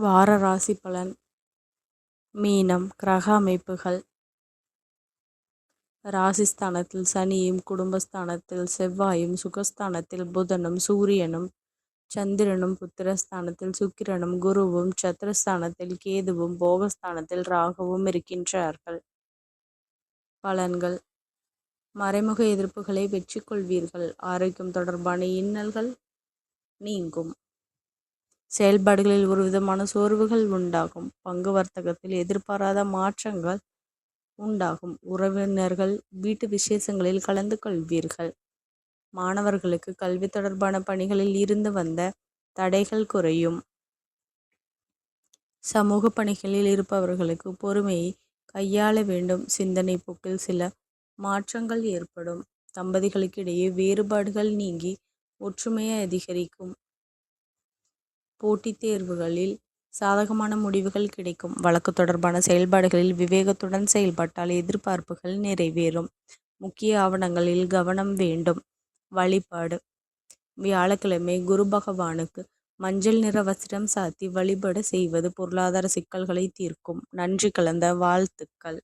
வார ராசி பலன். மீனம். கிரக அமைப்புகள். ராசிஸ்தானத்தில் சனியும், குடும்பஸ்தானத்தில் செவ்வாயும், சுகஸ்தானத்தில் புதனும், சூரியனும், சந்திரனும், புத்திரஸ்தானத்தில் சுக்கிரனும், குருவும், சத்ருஸ்தானத்தில் கேதுவும், போகஸ்தானத்தில் ராகுவும் இருக்கின்றார்கள். பலன்கள். மறைமுக எதிர்ப்புகளை வெற்றி கொள்வீர்கள். ஆரோக்கியம் தொடர்பான இன்னல்கள் நீங்கும். செயல்பாடுகளில் ஒரு விதமான சோர்வுகள் உண்டாகும். பங்கு வர்த்தகத்தில் எதிர்பாராத மாற்றங்கள் உண்டாகும். உறவினர்கள் வீட்டு விசேஷங்களில் கலந்து கொள்வீர்கள். மாணவர்களுக்கு கல்வி தொடர்பான பணிகளில் இருந்து வந்த தடைகள் குறையும். சமூக பணிகளில் இருப்பவர்களுக்கு பொறுமையை கையாள வேண்டும். சிந்தனை போக்கில் சில மாற்றங்கள் ஏற்படும். தம்பதிகளுக்கிடையே வேறுபாடுகள் நீங்கி ஒற்றுமையை அதிகரிக்கும். போட்டித் தேர்வுகளில் சாதகமான முடிவுகள் கிடைக்கும். வழக்கு தொடர்பான செயல்பாடுகளில் விவேகத்துடன் செயல்பட்டால் எதிர்பார்ப்புகள் நிறைவேறும். முக்கிய ஆவணங்களில் கவனம் வேண்டும். வழிபாடு. வியாழக்கிழமை குரு பகவானுக்கு மஞ்சள் நிற வஸ்திரம் சாத்தி வழிபாடு செய்வது பொருளாதார சிக்கல்களை தீர்க்கும். நன்றி கலந்த வாழ்த்துக்கள்.